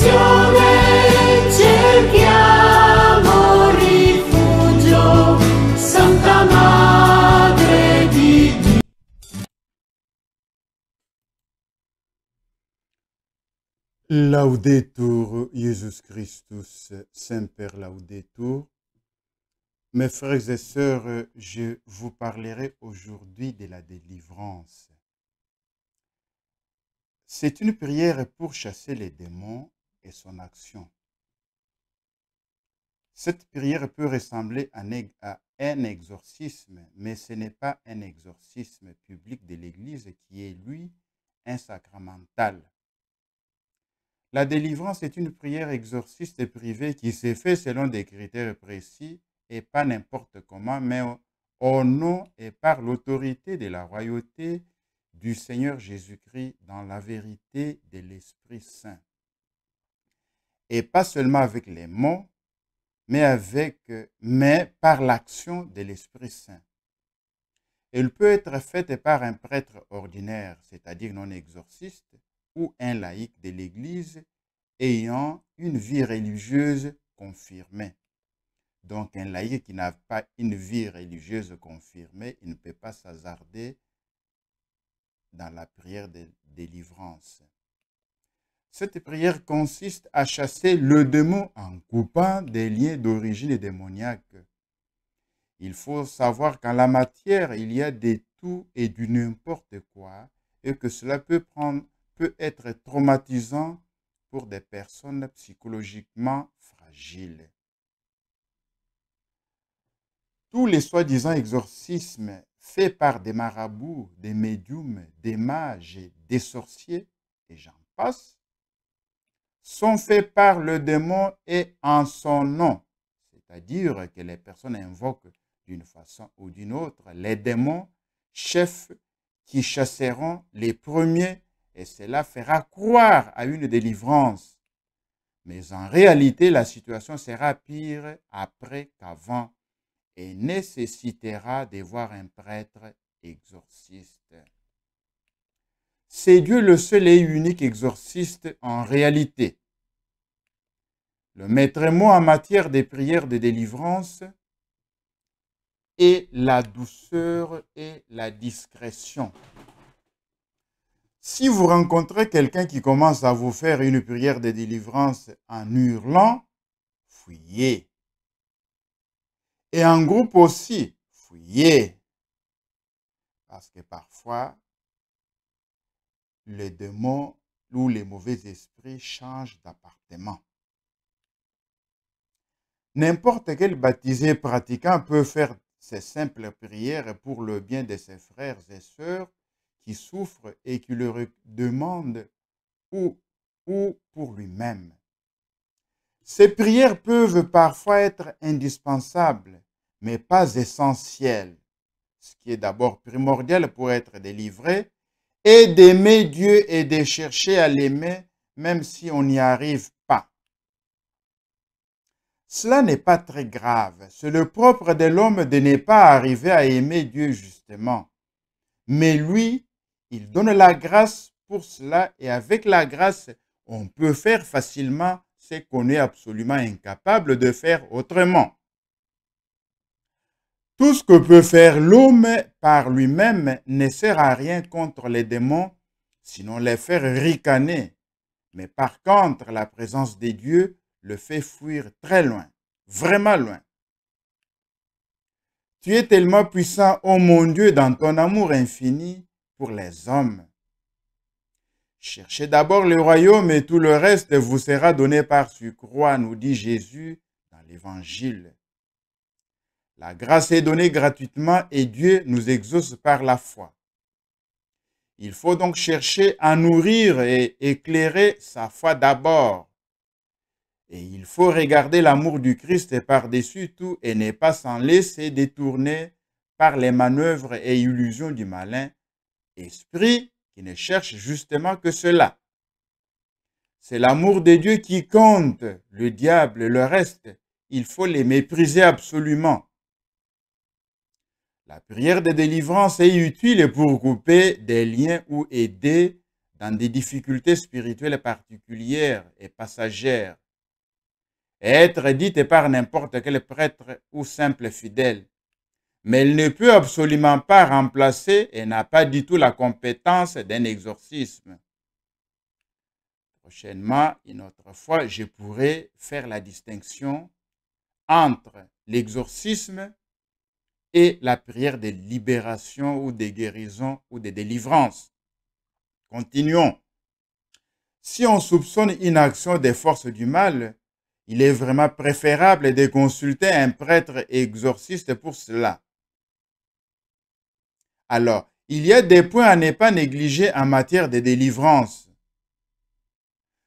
protezione cerchiamo rifugio, Santa Madre di Dio. Laudetur Jesus Christus, Semper Laudetur. Mes frères et sœurs, je vous parlerai aujourd'hui de la délivrance. C'est une prière pour chasser les démons et son action. Cette prière peut ressembler à un exorcisme, mais ce n'est pas un exorcisme public de l'Église qui est, lui, un sacramental. La délivrance est une prière exorciste privée qui s'est faite selon des critères précis et pas n'importe comment, mais au nom et par l'autorité de la royauté du Seigneur Jésus-Christ dans la vérité de l'Esprit Saint. Et pas seulement avec les mots, mais par l'action de l'Esprit Saint. Elle peut être faite par un prêtre ordinaire, c'est-à-dire non exorciste, ou un laïc de l'Église ayant une vie religieuse confirmée. Donc un laïc qui n'a pas une vie religieuse confirmée, il ne peut pas s'hasarder dans la prière de délivrance. Cette prière consiste à chasser le démon en coupant des liens d'origine démoniaque. Il faut savoir qu'en la matière, il y a de tout et du n'importe quoi et que cela peut être traumatisant pour des personnes psychologiquement fragiles. Tous les soi-disant exorcismes faits par des marabouts, des médiums, des mages, des sorciers, et j'en passe, sont faits par le démon et en son nom. C'est-à-dire que les personnes invoquent d'une façon ou d'une autre les démons, chefs qui chasseront les premiers, et cela fera croire à une délivrance. Mais en réalité, la situation sera pire après qu'avant et nécessitera de voir un prêtre exorciste. C'est Dieu le seul et unique exorciste en réalité. Le maître mot en matière de prières de délivrance est la douceur et la discrétion. Si vous rencontrez quelqu'un qui commence à vous faire une prière de délivrance en hurlant, fuyez. Et en groupe aussi, fuyez. Parce que parfois, les démons ou les mauvais esprits changent d'appartement. N'importe quel baptisé pratiquant peut faire ces simples prières pour le bien de ses frères et sœurs qui souffrent et qui le demandent ou pour lui-même. Ces prières peuvent parfois être indispensables, mais pas essentielles. Ce qui est d'abord primordial pour être délivré est d'aimer Dieu et de chercher à l'aimer même si on n'y arrive pas. Cela n'est pas très grave. C'est le propre de l'homme de ne pas arriver à aimer Dieu justement. Mais lui, il donne la grâce pour cela et avec la grâce, on peut faire facilement ce qu'on est absolument incapable de faire autrement. Tout ce que peut faire l'homme par lui-même ne sert à rien contre les démons, sinon les faire ricaner. Mais par contre, la présence de Dieu le fait fuir très loin, vraiment loin. Tu es tellement puissant, ô mon Dieu, dans ton amour infini pour les hommes. Cherchez d'abord le royaume et tout le reste vous sera donné par surcroît, nous dit Jésus dans l'Évangile. La grâce est donnée gratuitement et Dieu nous exauce par la foi. Il faut donc chercher à nourrir et éclairer sa foi d'abord. Et il faut regarder l'amour du Christ par-dessus tout et ne pas s'en laisser détourner par les manœuvres et illusions du malin esprit qui ne cherche justement que cela. C'est l'amour de Dieu qui compte, le diable, le reste, il faut les mépriser absolument. La prière de délivrance est utile pour couper des liens ou aider dans des difficultés spirituelles particulières et passagères, et être dite par n'importe quel prêtre ou simple fidèle. Mais elle ne peut absolument pas remplacer et n'a pas du tout la compétence d'un exorcisme. Prochainement, une autre fois, je pourrai faire la distinction entre l'exorcisme et la prière de libération ou de guérison ou de délivrance. Continuons. Si on soupçonne une action des forces du mal, il est vraiment préférable de consulter un prêtre exorciste pour cela. Alors, il y a des points à ne pas négliger en matière de délivrance.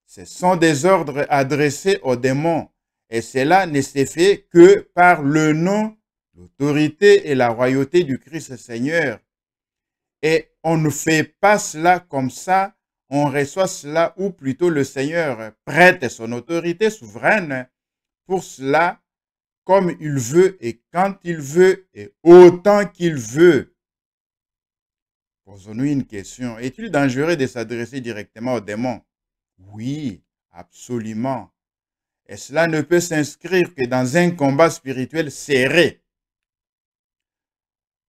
Ce sont des ordres adressés aux démons, et cela ne se fait que par le nom, l'autorité et la royauté du Christ Seigneur. Et on ne fait pas cela comme ça, on reçoit cela, ou plutôt le Seigneur prête son autorité souveraine pour cela, comme il veut et quand il veut et autant qu'il veut. Posons-nous une question. Est-il dangereux de s'adresser directement aux démons? Oui, absolument. Et cela ne peut s'inscrire que dans un combat spirituel serré.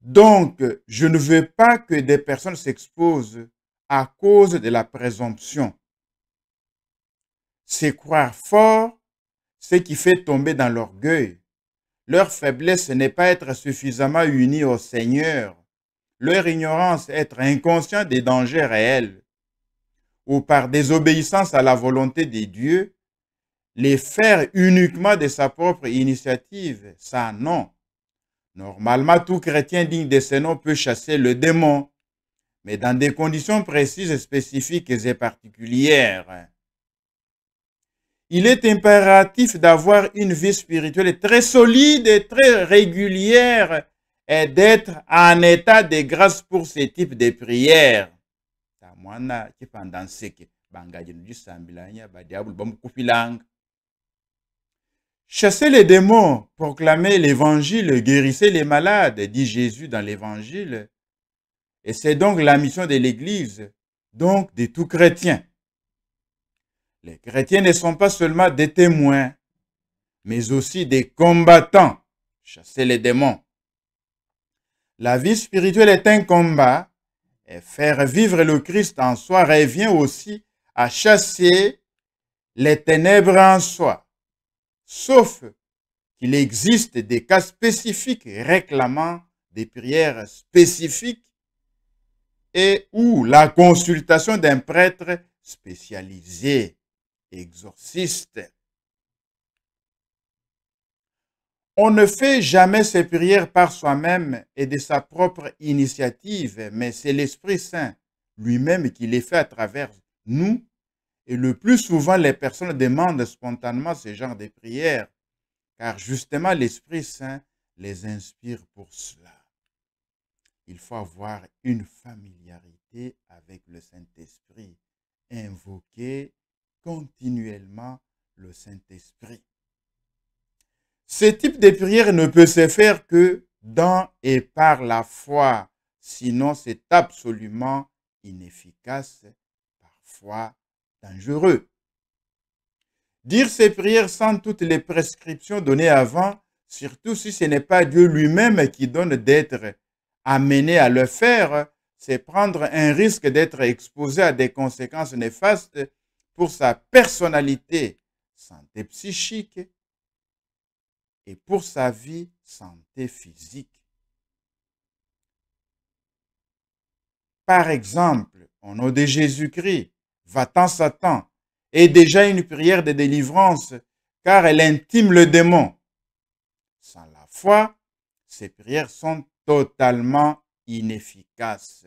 Donc, je ne veux pas que des personnes s'exposent à cause de la présomption. C'est croire fort ce qui fait tomber dans l'orgueil. Leur faiblesse n'est pas être suffisamment unis au Seigneur. Leur ignorance, être inconscient des dangers réels, ou par désobéissance à la volonté de Dieu, les faire uniquement de sa propre initiative, ça non. Normalement, tout chrétien digne de ce nom peut chasser le démon, mais dans des conditions précises, spécifiques et particulières. Il est impératif d'avoir une vie spirituelle très solide et très régulière et d'être en état de grâce pour ce type de prière. Chasser les démons, proclamer l'évangile, guérissez les malades, dit Jésus dans l'évangile. Et c'est donc la mission de l'Église, donc de tout chrétien. Les chrétiens ne sont pas seulement des témoins, mais aussi des combattants. Chasser les démons. La vie spirituelle est un combat, et faire vivre le Christ en soi revient aussi à chasser les ténèbres en soi. Sauf qu'il existe des cas spécifiques réclamant des prières spécifiques et ou la consultation d'un prêtre spécialisé, exorciste. On ne fait jamais ces prières par soi-même et de sa propre initiative, mais c'est l'Esprit Saint lui-même qui les fait à travers nous. Et le plus souvent, les personnes demandent spontanément ce genre de prières, car justement l'Esprit Saint les inspire pour cela. Il faut avoir une familiarité avec le Saint-Esprit, invoquer continuellement le Saint-Esprit. Ce type de prière ne peut se faire que dans et par la foi, sinon c'est absolument inefficace, parfois dangereux. Dire ces prières sans toutes les prescriptions données avant, surtout si ce n'est pas Dieu lui-même qui donne d'être amené à le faire, c'est prendre un risque d'être exposé à des conséquences néfastes pour sa personnalité, santé psychique et pour sa vie, santé physique. Par exemple, au nom de Jésus-Christ, va-t'en Satan, est déjà une prière de délivrance, car elle intime le démon. Sans la foi, ces prières sont totalement inefficaces.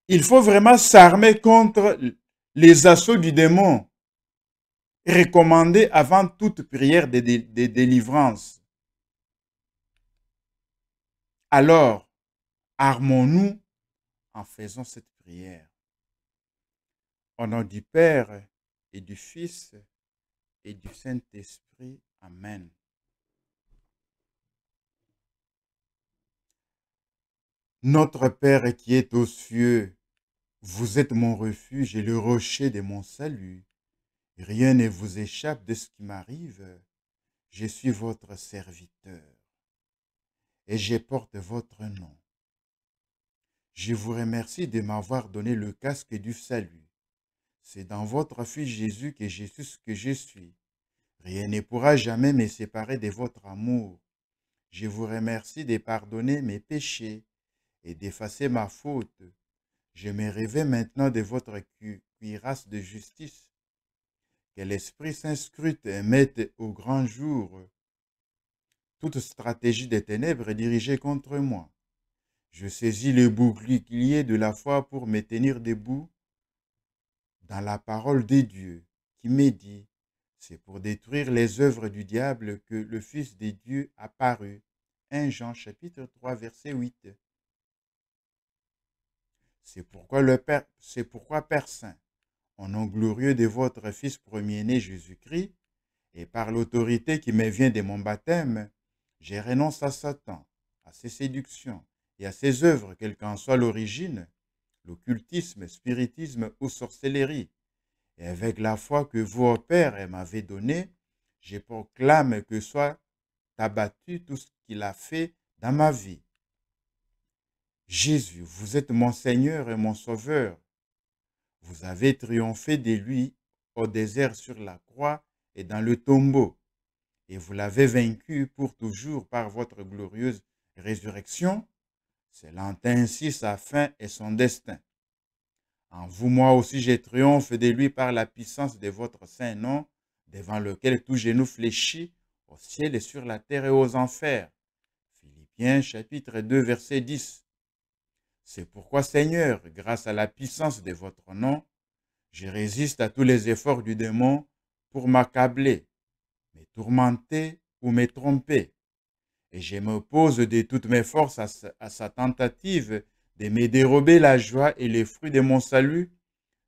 Il faut vraiment s'armer contre les assauts du démon, recommandés avant toute prière de délivrance. Alors, armons-nous en faisant cette prière. Au nom du Père et du Fils et du Saint-Esprit. Amen. Notre Père qui est aux cieux, vous êtes mon refuge et le rocher de mon salut. Rien ne vous échappe de ce qui m'arrive. Je suis votre serviteur et je porte votre nom. Je vous remercie de m'avoir donné le casque du salut. C'est dans votre Fils Jésus que je suis ce que je suis. Rien ne pourra jamais me séparer de votre amour. Je vous remercie de pardonner mes péchés et d'effacer ma faute. Je me revêts maintenant de votre cuirasse de justice. Que l'Esprit Saint scrute et mette au grand jour toute stratégie des ténèbres dirigée contre moi. Je saisis le bouclier de la foi pour me tenir debout dans la parole de Dieu qui me dit, c'est pour détruire les œuvres du diable que le Fils de Dieu apparut. 1 Jean chapitre 3 verset 8. C'est pourquoi Père Saint, au nom glorieux de votre Fils premier-né Jésus-Christ, et par l'autorité qui me vient de mon baptême, je renonce à Satan, à ses séductions et à ses œuvres, quelle qu'en soit l'origine, l'occultisme, spiritisme ou sorcellerie. Et avec la foi que vos pères m'avaient donnée, je proclame que soit abattu tout ce qu'il a fait dans ma vie. Jésus, vous êtes mon Seigneur et mon Sauveur. Vous avez triomphé de lui au désert sur la croix et dans le tombeau, et vous l'avez vaincu pour toujours par votre glorieuse résurrection, scellant ainsi sa fin et son destin. En vous, moi aussi, je triomphe de lui par la puissance de votre saint nom, devant lequel tout genou fléchit au ciel et sur la terre et aux enfers. Philippiens chapitre 2 verset 10. C'est pourquoi, Seigneur, grâce à la puissance de votre nom, je résiste à tous les efforts du démon pour m'accabler, me tourmenter ou me tromper. Et je m'oppose de toutes mes forces à sa tentative de me dérober la joie et les fruits de mon salut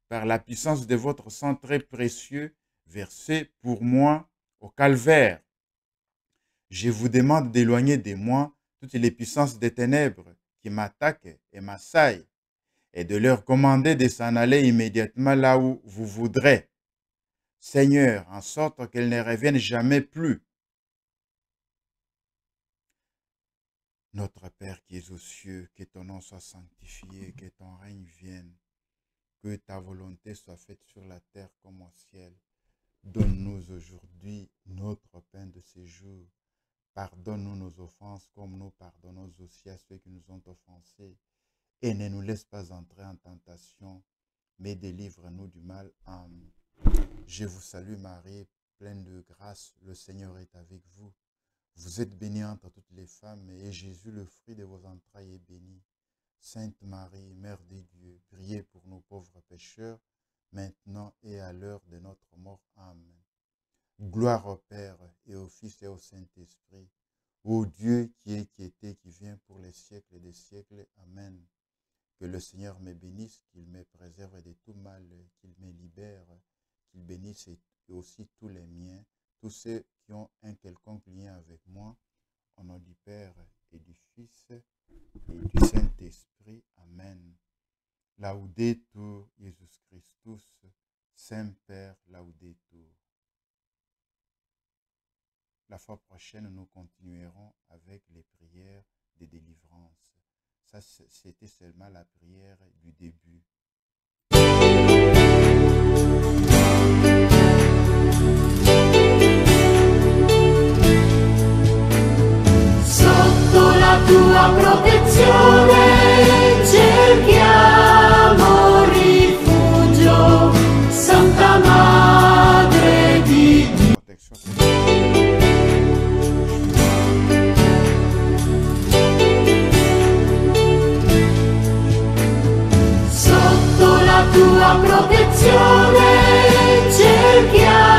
par la puissance de votre sang très précieux versé pour moi au calvaire. Je vous demande d'éloigner de moi toutes les puissances des ténèbres qui m'attaquent et m'assaillent, et de leur commander de s'en aller immédiatement là où vous voudrez. Seigneur, en sorte qu'elles ne reviennent jamais plus. Notre Père qui es aux cieux, que ton nom soit sanctifié, que ton règne vienne, que ta volonté soit faite sur la terre comme au ciel. Donne-nous aujourd'hui notre pain de ce jour. Pardonne-nous nos offenses comme nous pardonnons aussi à ceux qui nous ont offensés. Et ne nous laisse pas entrer en tentation, mais délivre-nous du mal. Amen. Je vous salue Marie, pleine de grâce, le Seigneur est avec vous. Vous êtes bénie entre toutes les femmes, et Jésus, le fruit de vos entrailles, est béni. Sainte Marie, Mère de Dieu, priez pour nos pauvres pécheurs, maintenant et à l'heure de notre mort. Amen. Gloire au Père, et au Fils, et au Saint-Esprit, ô Dieu qui est, qui était, qui vient pour les siècles des siècles. Amen. Que le Seigneur me bénisse, qu'il me préserve de tout mal, qu'il me libère, qu'il bénisse aussi tous les miens, tous ceux qui ont un quelconque lien avec moi, au nom du Père et du Fils et du Saint-Esprit. Amen. Laudetur Jesus Christus, Semper Laudetur. La fois prochaine, nous continuerons avec les prières de délivrance. Ça, c'était seulement la prière du début. Sotto la tua protezione cerchiamo rifugio, Santa Madre di Dio. Sotto la tua protezione cerchiamo